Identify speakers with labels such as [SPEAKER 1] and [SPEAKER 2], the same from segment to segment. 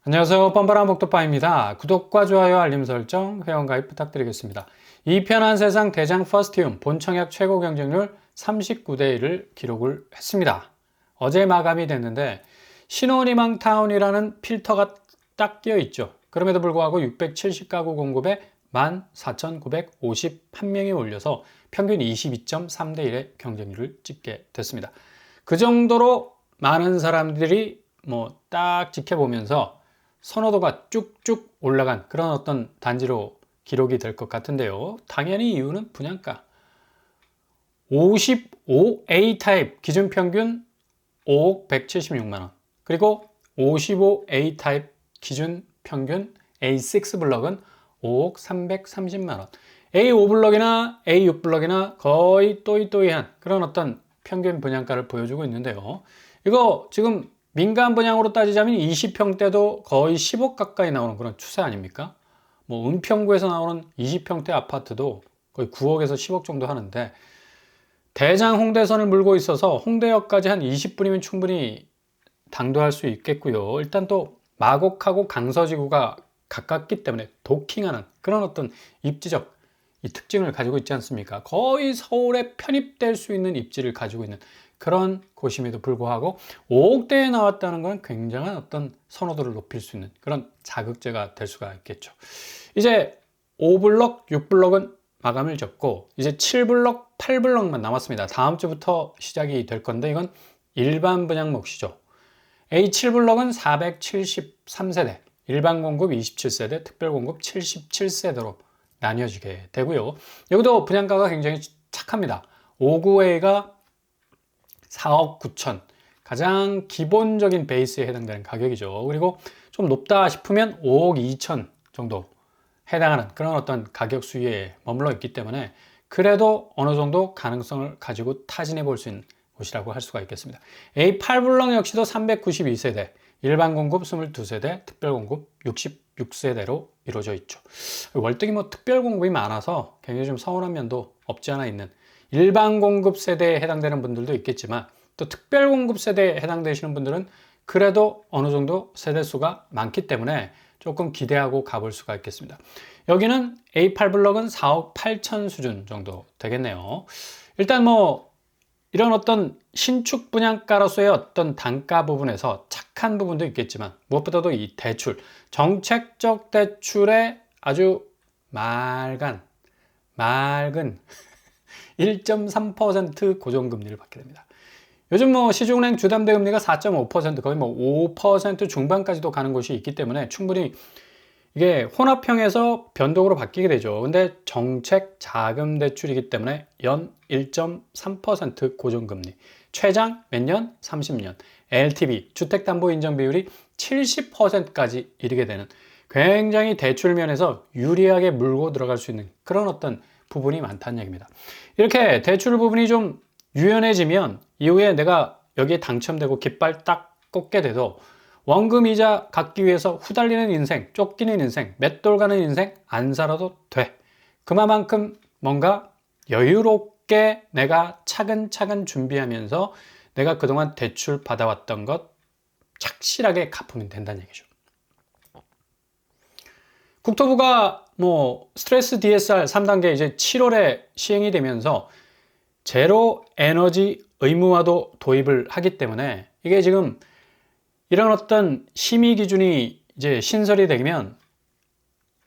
[SPEAKER 1] 안녕하세요. 뻔뻔한 복도빠입니다. 구독과 좋아요, 알림 설정, 회원가입 부탁드리겠습니다. 이 편한 세상 대장 퍼스티움 본청약 최고 경쟁률 39대 1을 기록을 했습니다. 어제 마감이 됐는데 신혼희망타운이라는 필터가 딱 끼어 있죠. 그럼에도 불구하고 670가구 공급에 14,951명이 몰려서 평균 22.3대 1의 경쟁률을 찍게 됐습니다. 그 정도로 많은 사람들이 딱 지켜보면서 선호도가 쭉쭉 올라간 그런 어떤 단지로 기록이 될 것 같은데요. 당연히 이유는 분양가. 55A 타입 기준 평균 5억 176만 원. 그리고 55A 타입 기준 평균 A6 블럭은 5억 330만 원. A5 블럭이나 A6 블럭이나 거의 또이또이한 그런 어떤 평균 분양가를 보여주고 있는데요. 이거 지금 민간 분양으로 따지자면 20평대도 거의 10억 가까이 나오는 그런 추세 아닙니까? 은평구에서 나오는 20평대 아파트도 거의 9억에서 10억 정도 하는데 대장 홍대선을 물고 있어서 홍대역까지 한 20분이면 충분히 당도할 수 있겠고요. 일단 또 마곡하고 강서지구가 가깝기 때문에 도킹하는 그런 어떤 입지적 이 특징을 가지고 있지 않습니까? 거의 서울에 편입될 수 있는 입지를 가지고 있는 그런 곳임에도 불구하고 5억대에 나왔다는 건 굉장한 어떤 선호도를 높일 수 있는 그런 자극제가 될 수가 있겠죠. 이제 5블럭, 6블럭은 마감을 접고 이제 7블럭, 8블럭만 남았습니다. 다음 주부터 시작이 될 건데 이건 일반 분양 몫이죠. A7블럭은 473세대, 일반 공급 27세대, 특별 공급 77세대로 나뉘어지게 되고요. 여기도 분양가가 굉장히 착합니다. 5구A가 4억 9천, 가장 기본적인 베이스에 해당되는 가격이죠. 그리고 좀 높다 싶으면 5억 2천 정도 해당하는 그런 어떤 가격 수위에 머물러 있기 때문에 그래도 어느 정도 가능성을 가지고 타진해 볼 수 있는 곳이라고 할 수가 있겠습니다. A8블럭 역시도 392세대, 일반 공급 22세대, 특별 공급 66세대로 이루어져 있죠. 월등히 특별 공급이 많아서 굉장히 좀 서운한 면도 없지 않아 있는 일반 공급 세대에 해당되는 분들도 있겠지만 또 특별 공급 세대에 해당되시는 분들은 그래도 어느 정도 세대수가 많기 때문에 조금 기대하고 가볼 수가 있겠습니다. 여기는 A8블럭은 4억 8천 수준 정도 되겠네요. 일단 이런 어떤 신축 분양가로서의 어떤 단가 부분에서 착한 부분도 있겠지만 무엇보다도 이 대출, 정책적 대출에 아주 맑은 1.3% 고정금리를 받게 됩니다. 요즘 시중은행 주담대 금리가 4.5% 거의 5% 중반까지도 가는 곳이 있기 때문에 충분히 이게 혼합형에서 변동으로 바뀌게 되죠. 근데 정책 자금 대출이기 때문에 연 1.3% 고정금리, 최장 몇 년? 30년, LTV, 주택담보인정비율이 70%까지 이르게 되는 굉장히 대출 면에서 유리하게 물고 들어갈 수 있는 그런 어떤 부분이 많다는 얘기입니다. 이렇게 대출 부분이 좀 유연해지면 이후에 내가 여기에 당첨되고 깃발 딱 꽂게 돼도 원금 이자 갚기 위해서 후달리는 인생, 쫓기는 인생, 맷돌 가는 인생 안 살아도 돼. 그만큼 뭔가 여유롭게 내가 차근차근 준비하면서 내가 그동안 대출 받아왔던 것 착실하게 갚으면 된다는 얘기죠. 국토부가 스트레스 DSR 3단계 이제 7월에 시행이 되면서 제로 에너지 의무화도 도입을 하기 때문에 이게 지금 이런 어떤 심의 기준이 이제 신설이 되면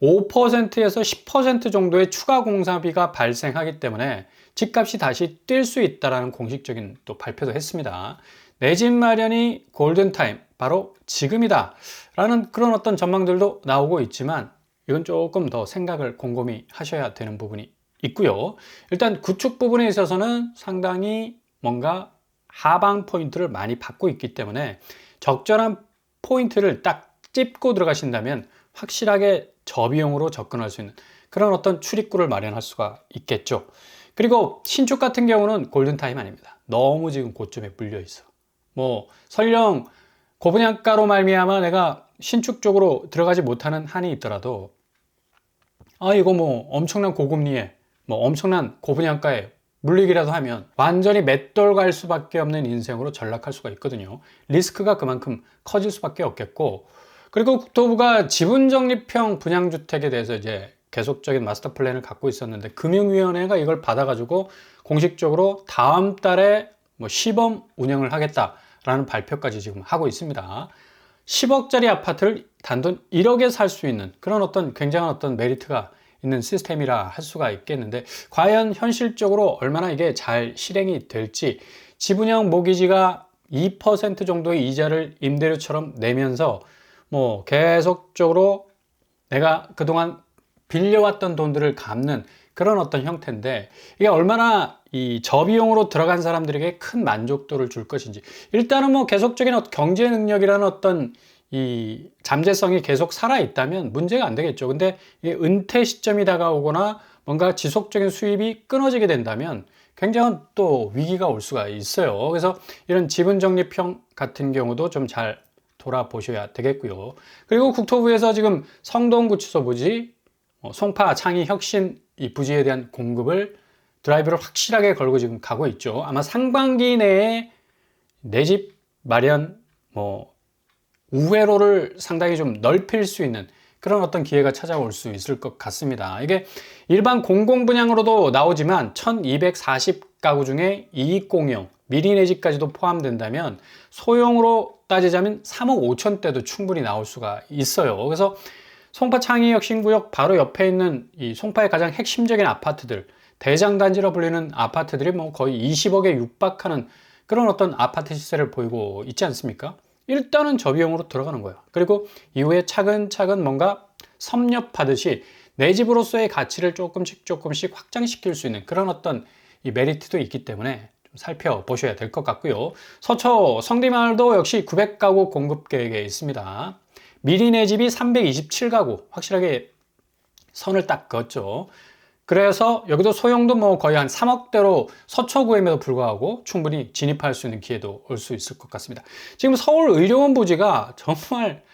[SPEAKER 1] 5%에서 10% 정도의 추가 공사비가 발생하기 때문에 집값이 다시 뛸 수 있다는 공식적인 또 발표도 했습니다. 내 집 마련이 골든타임, 바로 지금이다 라는 그런 어떤 전망들도 나오고 있지만 이건 조금 더 생각을 곰곰이 하셔야 되는 부분이 있고요. 일단 구축 부분에 있어서는 상당히 뭔가 하방 포인트를 많이 받고 있기 때문에 적절한 포인트를 딱 찝고 들어가신다면 확실하게 저비용으로 접근할 수 있는 그런 어떤 출입구를 마련할 수가 있겠죠. 그리고 신축 같은 경우는 골든타임 아닙니다. 너무 지금 고점에 물려 있어. 설령 고분양가로 말미암아 내가 신축 쪽으로 들어가지 못하는 한이 있더라도 이거 엄청난 고금리에 엄청난 고분양가에 물리기라도 하면 완전히 맷돌 갈 수밖에 없는 인생으로 전락할 수가 있거든요. 리스크가 그만큼 커질 수밖에 없겠고, 그리고 국토부가 지분적립형 분양주택에 대해서 이제 계속적인 마스터 플랜을 갖고 있었는데 금융위원회가 이걸 받아가지고 공식적으로 다음 달에 뭐 시범 운영을 하겠다라는 발표까지 지금 하고 있습니다. 10억짜리 아파트를 단돈 1억에 살 수 있는 그런 어떤 굉장한 어떤 메리트가 있는 시스템이라 할 수가 있겠는데 과연 현실적으로 얼마나 이게 잘 실행이 될지 지분형 모기지가 2% 정도의 이자를 임대료처럼 내면서 뭐 계속적으로 내가 그동안 빌려왔던 돈들을 갚는 그런 어떤 형태인데 이게 얼마나 이 저비용으로 들어간 사람들에게 큰 만족도를 줄 것인지 일단은 뭐 계속적인 경제 능력이라는 어떤 이 잠재성이 계속 살아 있다면 문제가 안 되겠죠. 근데 이게 은퇴 시점이 다가오거나 뭔가 지속적인 수입이 끊어지게 된다면 굉장한 또 위기가 올 수가 있어요. 그래서 이런 지분적립형 같은 경우도 좀 잘 돌아보셔야 되겠고요. 그리고 국토부에서 지금 성동구치소 부지, 송파 창의 혁신 이 부지에 대한 공급을 드라이브를 확실하게 걸고 지금 가고 있죠. 아마 상반기 내에 내 집 마련 뭐 우회로를 상당히 좀 넓힐 수 있는 그런 어떤 기회가 찾아올 수 있을 것 같습니다. 이게 일반 공공분양으로도 나오지만 1240가구 중에 이익공용, 미리 내 집까지도 포함된다면 소형으로 따지자면 3억 5천대도 충분히 나올 수가 있어요. 그래서 송파 창의혁신구역 바로 옆에 있는 이 송파의 가장 핵심적인 아파트들, 대장단지로 불리는 아파트들이 뭐 거의 20억에 육박하는 그런 어떤 아파트 시세를 보이고 있지 않습니까? 일단은 저비용으로 들어가는 거예요. 그리고 이후에 차근차근 뭔가 섭렵하듯이 내 집으로서의 가치를 조금씩 확장시킬 수 있는 그런 어떤 이 메리트도 있기 때문에 좀 살펴보셔야 될 것 같고요. 서초 성디마을도 역시 900가구 공급 계획에 있습니다. 미리 내 집이 327가구 확실하게 선을 딱 그었죠. 그래서 여기도 소형도 뭐 거의 한 3억대로 서초구임에도 불구하고 충분히 진입할 수 있는 기회도 올 수 있을 것 같습니다. 지금 서울 의료원 부지가 정말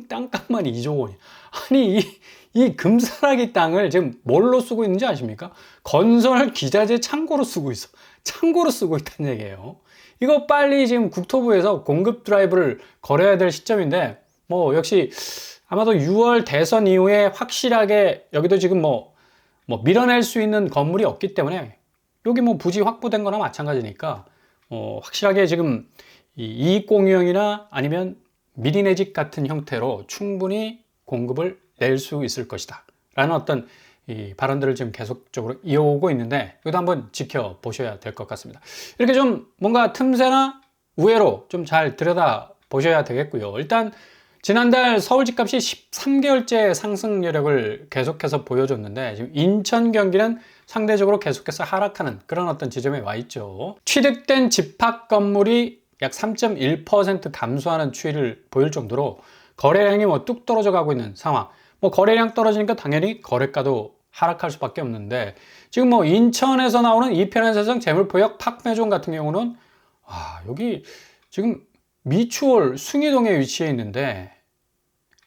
[SPEAKER 1] 땅값만 2조 원이 아니 이 금사라기 땅을 지금 뭘로 쓰고 있는지 아십니까? 건설 기자재 창고로 쓰고 있어. 창고로 쓰고 있다는 얘기예요. 이거 빨리 지금 국토부에서 공급 드라이브를 걸어야 될 시점인데 뭐 역시 아마도 6월 대선 이후에 확실하게 여기도 지금 뭐 밀어낼 수 있는 건물이 없기 때문에 여기 뭐 부지 확보된 거나 마찬가지니까 확실하게 지금 이 이익공유형이나 아니면 미리 내 집 같은 형태로 충분히 공급을 낼 수 있을 것이다 라는 어떤 이 발언들을 지금 계속적으로 이어오고 있는데 이것도 한번 지켜보셔야 될 것 같습니다. 이렇게 좀 뭔가 틈새나 우회로 좀 잘 들여다 보셔야 되겠고요. 일단 지난달 서울 집값이 13개월째 상승 여력을 계속해서 보여줬는데 지금 인천 경기는 상대적으로 계속해서 하락하는 그런 어떤 지점에 와 있죠. 취득된 집합 건물이 약 3.1% 감소하는 추이를 보일 정도로 거래량이 뭐 뚝 떨어져 가고 있는 상황. 뭐 거래량 떨어지니까 당연히 거래가도 하락할 수밖에 없는데 지금 뭐 인천에서 나오는 이편한 세상 재물포역 팍매종 같은 경우는 여기 지금 미추홀 숭이동에 위치해 있는데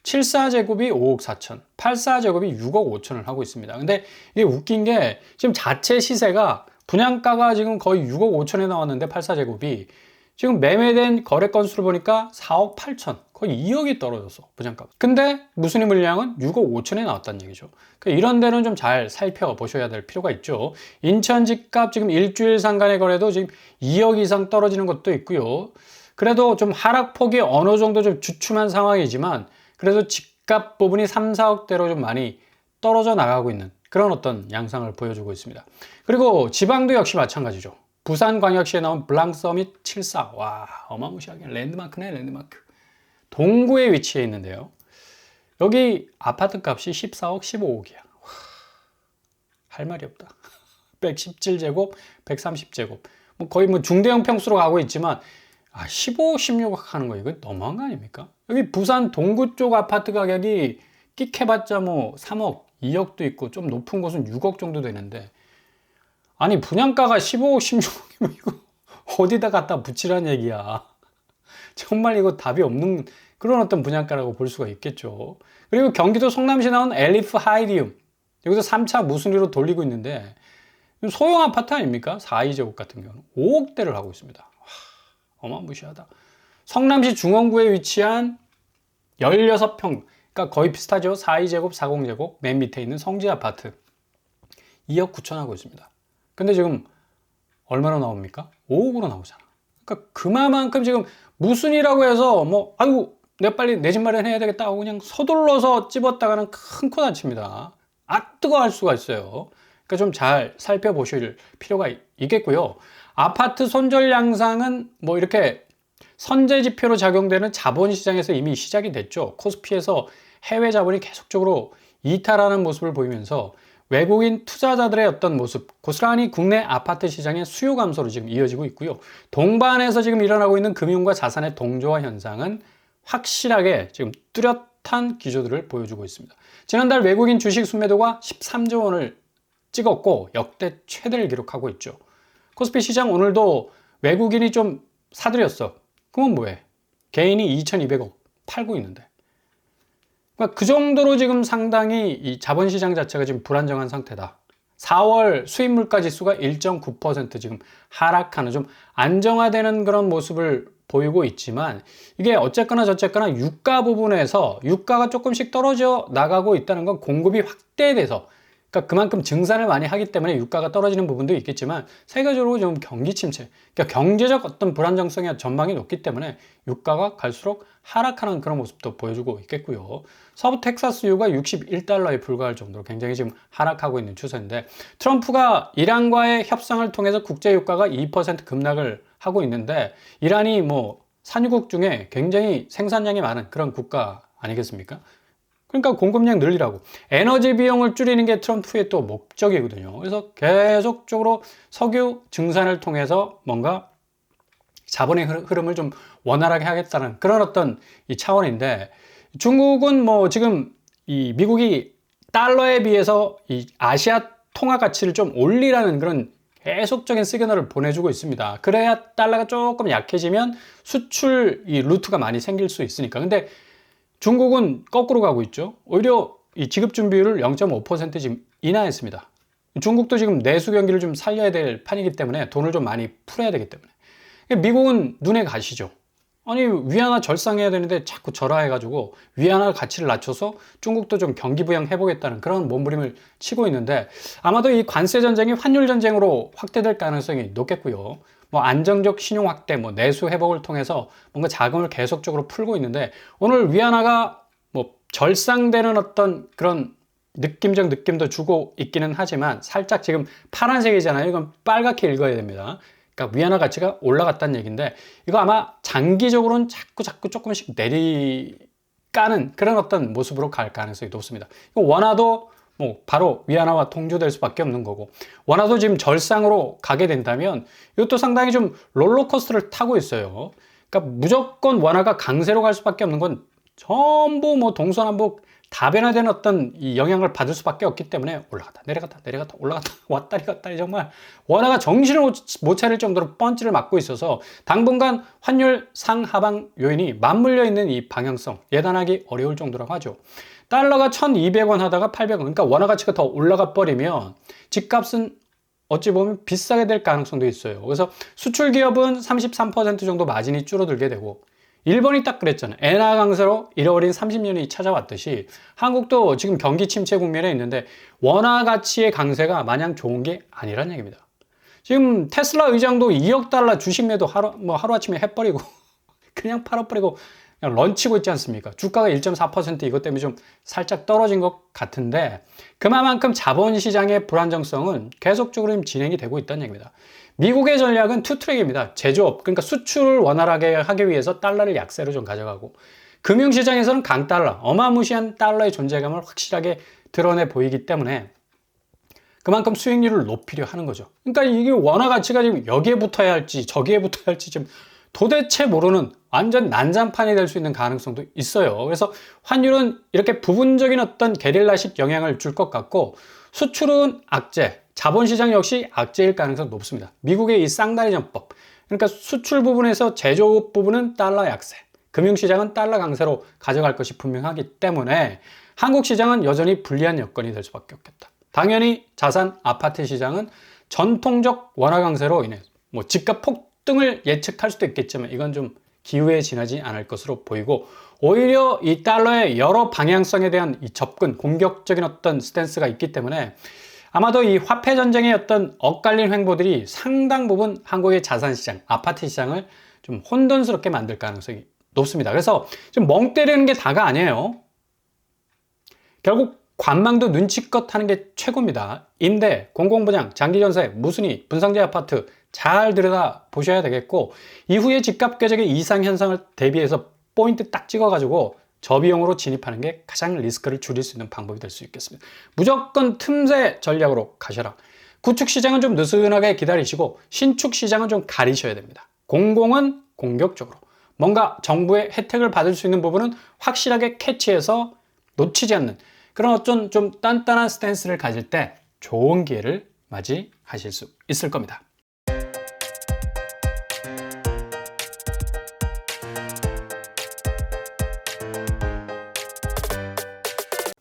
[SPEAKER 1] 74제곱이 5억 4천, 84제곱이 6억 5천을 하고 있습니다. 근데 이게 웃긴 게 지금 자체 시세가 분양가가 지금 거의 6억 5천에 나왔는데 84제곱이 지금 매매된 거래 건수를 보니까 4억 8천, 거의 2억이 떨어졌어 분양가. 근데 무순위 물량은 6억 5천에 나왔다는 얘기죠. 이런 데는 좀 잘 살펴보셔야 될 필요가 있죠. 인천 집값 지금 일주일 상간의 거래도 지금 2억 이상 떨어지는 것도 있고요. 그래도 좀 하락폭이 어느 정도 좀 주춤한 상황이지만 그래도 집값 부분이 3, 4억대로 좀 많이 떨어져 나가고 있는 그런 어떤 양상을 보여주고 있습니다. 그리고 지방도 역시 마찬가지죠. 부산광역시에 나온 블랑서밋 74. 와, 어마무시하게 랜드마크네, 랜드마크. 동구에 위치해 있는데요. 여기 아파트 값이 14억, 15억이야. 할 말이 없다. 117제곱, 130제곱. 뭐 거의 뭐 중대형 평수로 가고 있지만 15억, 16억 하는 거 이거 너무한 거 아닙니까? 여기 부산 동구 쪽 아파트 가격이 끽해봤자 뭐 3억, 2억도 있고 좀 높은 곳은 6억 정도 되는데 아니 분양가가 15억, 16억이면 이거 어디다 갖다 붙이란 얘기야. 정말 이거 답이 없는 그런 어떤 분양가라고 볼 수가 있겠죠. 그리고 경기도 성남시 나온 엘리프 하이리움 여기서 3차 무순위로 돌리고 있는데 소형 아파트 아닙니까? 4.2제곱 같은 경우는 5억대를 하고 있습니다. 어마무시하다. 성남시 중원구에 위치한 16평, 그러니까 거의 비슷하죠. 42제곱, 40제곱, 맨 밑에 있는 성지 아파트 2억 9천 하고 있습니다. 근데 지금 얼마나 나옵니까? 5억으로 나오잖아. 그러니까 그만큼 지금 무순이라고 해서 뭐 아이고 내가 빨리 내 집 마련해야 되겠다 하고 그냥 서둘러서 찝었다가는 큰 코 다칩니다. 아 뜨거 할 수가 있어요. 그러니까 좀 잘 살펴보실 필요가 있겠고요. 아파트 손절 양상은 뭐 이렇게 선제 지표로 작용되는 자본시장에서 이미 시작이 됐죠. 코스피에서 해외 자본이 계속적으로 이탈하는 모습을 보이면서 외국인 투자자들의 어떤 모습, 고스란히 국내 아파트 시장의 수요 감소로 지금 이어지고 있고요. 동반해서 지금 일어나고 있는 금융과 자산의 동조화 현상은 확실하게 지금 뚜렷한 기조들을 보여주고 있습니다. 지난달 외국인 주식 순매도가 13조 원을 찍었고 역대 최대를 기록하고 있죠. 코스피 시장 오늘도 외국인이 좀 사들였어. 그러면 뭐해? 개인이 2,200억 팔고 있는데. 그러니까 그 정도로 지금 상당히 이 자본시장 자체가 지금 불안정한 상태다. 4월 수입물가 지수가 1.9% 지금 하락하는 좀 안정화되는 그런 모습을 보이고 있지만 이게 어쨌거나 저쨌거나 유가 부분에서 유가가 조금씩 떨어져 나가고 있다는 건 공급이 확대돼서 그러니까 그만큼 증산을 많이 하기 때문에 유가가 떨어지는 부분도 있겠지만 세계적으로 좀 경기 침체, 그러니까 경제적 어떤 불안정성의 전망이 높기 때문에 유가가 갈수록 하락하는 그런 모습도 보여주고 있겠고요. 서부 텍사스유가 61달러에 불과할 정도로 굉장히 지금 하락하고 있는 추세인데 트럼프가 이란과의 협상을 통해서 국제 유가가 2% 급락을 하고 있는데 이란이 뭐 산유국 중에 굉장히 생산량이 많은 그런 국가 아니겠습니까? 그러니까 공급량 늘리라고. 에너지 비용을 줄이는 게 트럼프의 또 목적이거든요. 그래서 계속적으로 석유 증산을 통해서 뭔가 자본의 흐름을 좀 원활하게 하겠다는 그런 어떤 이 차원인데 중국은 뭐 지금 이 미국이 달러에 비해서 이 아시아 통화 가치를 좀 올리라는 그런 계속적인 시그널을 보내주고 있습니다. 그래야 달러가 조금 약해지면 수출 이 루트가 많이 생길 수 있으니까. 근데 중국은 거꾸로 가고 있죠. 오히려 이 지급 준비율을 0.5% 지금 인하했습니다. 중국도 지금 내수 경기를 좀 살려야 될 판이기 때문에 돈을 좀 많이 풀어야 되기 때문에. 미국은 눈에 가시죠. 아니 위안화 절상해야 되는데 자꾸 절하해가지고 위안화 가치를 낮춰서 중국도 좀 경기 부양해보겠다는 그런 몸부림을 치고 있는데 아마도 이 관세 전쟁이 환율 전쟁으로 확대될 가능성이 높겠고요. 뭐 안정적 신용 확대, 뭐 내수 회복을 통해서 뭔가 자금을 계속적으로 풀고 있는데 오늘 위안화가 뭐 절상되는 어떤 그런 느낌적 느낌도 주고 있기는 하지만 살짝 지금 파란색이잖아요. 이건 빨갛게 읽어야 됩니다. 그러니까 위안화 가치가 올라갔다는 얘기인데 이거 아마 장기적으로는 자꾸 조금씩 내리까는 그런 어떤 모습으로 갈 가능성이 높습니다. 이거 원화도 뭐 바로 위안화와 동조될 수밖에 없는 거고 원화도 지금 절상으로 가게 된다면 이것도 상당히 좀 롤러코스터를 타고 있어요. 그러니까 무조건 원화가 강세로 갈 수밖에 없는 건 전부 뭐 동서남북 다변화된 어떤 이 영향을 받을 수밖에 없기 때문에 올라갔다 내려갔다 내려갔다 올라갔다 왔다리 갔다리 정말 원화가 정신을 못 차릴 정도로 펀치를 맞고 있어서 당분간 환율 상하방 요인이 맞물려 있는 이 방향성 예단하기 어려울 정도라고 하죠. 달러가 1,200원 하다가 800원 그러니까 원화 가치가 더 올라가 버리면 집값은 어찌 보면 비싸게 될 가능성도 있어요. 그래서 수출 기업은 33% 정도 마진이 줄어들게 되고 일본이 딱 그랬잖아요. 엔화 강세로 잃어버린 30년이 찾아왔듯이 한국도 지금 경기 침체 국면에 있는데 원화 가치의 강세가 마냥 좋은 게 아니란 얘기입니다. 지금 테슬라 의장도 2억 달러 주식 매도 하루아침에 해버리고 그냥 팔아버리고 그냥 런치고 있지 않습니까? 주가가 1.4% 이것 때문에 좀 살짝 떨어진 것 같은데 그만큼 자본시장의 불안정성은 계속적으로 진행이 되고 있다는 얘기입니다. 미국의 전략은 투트랙입니다. 제조업, 그러니까 수출을 원활하게 하기 위해서 달러를 약세로 좀 가져가고 금융시장에서는 강달러, 어마무시한 달러의 존재감을 확실하게 드러내 보이기 때문에 그만큼 수익률을 높이려 하는 거죠. 그러니까 이게 원화 가치가 지금 여기에 붙어야 할지 저기에 붙어야 할지 지금 도대체 모르는 완전 난장판이 될 수 있는 가능성도 있어요. 그래서 환율은 이렇게 부분적인 어떤 게릴라식 영향을 줄 것 같고 수출은 악재, 자본시장 역시 악재일 가능성이 높습니다. 미국의 이 쌍다리 전법, 그러니까 수출 부분에서 제조업 부분은 달러 약세, 금융시장은 달러 강세로 가져갈 것이 분명하기 때문에 한국 시장은 여전히 불리한 여건이 될 수밖에 없겠다. 당연히 자산, 아파트 시장은 전통적 원화 강세로 인해 뭐 집값 폭등을 예측할 수도 있겠지만 이건 좀 기후에 지나지 않을 것으로 보이고, 오히려 이 달러의 여러 방향성에 대한 이 접근, 공격적인 어떤 스탠스가 있기 때문에 아마도 이 화폐 전쟁의 어떤 엇갈린 횡보들이 상당 부분 한국의 자산 시장, 아파트 시장을 좀 혼돈스럽게 만들 가능성이 높습니다. 그래서 지금 멍 때리는 게 다가 아니에요. 결국 관망도 눈치껏 하는 게 최고입니다. 임대, 공공분양, 장기전세, 무순위, 분상제 아파트 잘 들여다 보셔야 되겠고, 이후에 집값 궤적의 이상 현상을 대비해서 포인트 딱 찍어가지고 저비용으로 진입하는 게 가장 리스크를 줄일 수 있는 방법이 될 수 있겠습니다. 무조건 틈새 전략으로 가셔라. 구축 시장은 좀 느슨하게 기다리시고 신축 시장은 좀 가리셔야 됩니다. 공공은 공격적으로, 뭔가 정부의 혜택을 받을 수 있는 부분은 확실하게 캐치해서 놓치지 않는 그런 어떤 좀 단단한 스탠스를 가질 때 좋은 기회를 맞이하실 수 있을 겁니다.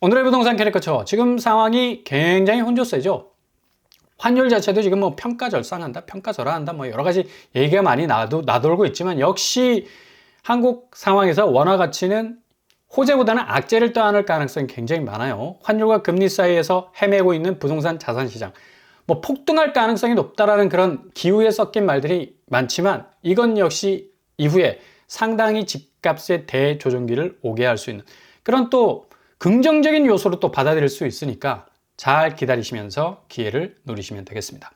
[SPEAKER 1] 오늘의 부동산 캐릭터처, 지금 상황이 굉장히 혼조세죠. 환율 자체도 지금 뭐 평가절상한다, 평가절하한다, 뭐 여러 가지 얘기가 많이 나돌고 있지만, 역시 한국 상황에서 원화 가치는 호재보다는 악재를 떠안을 가능성이 굉장히 많아요. 환율과 금리 사이에서 헤매고 있는 부동산 자산 시장, 뭐 폭등할 가능성이 높다라는 그런 기후에 섞인 말들이 많지만, 이건 역시 이후에 상당히 집값의 대조정기를 오게 할 수 있는 그런 또 긍정적인 요소로 또 받아들일 수 있으니까 잘 기다리시면서 기회를 누리시면 되겠습니다.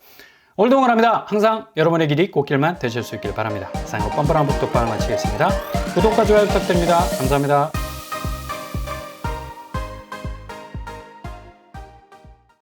[SPEAKER 1] 오늘도 응원합니다. 항상 여러분의 길이 꽃길만 되실 수 있길 바랍니다. 이상 뻔뻔한 복독방을 마치겠습니다. 구독과 좋아요 부탁드립니다. 감사합니다.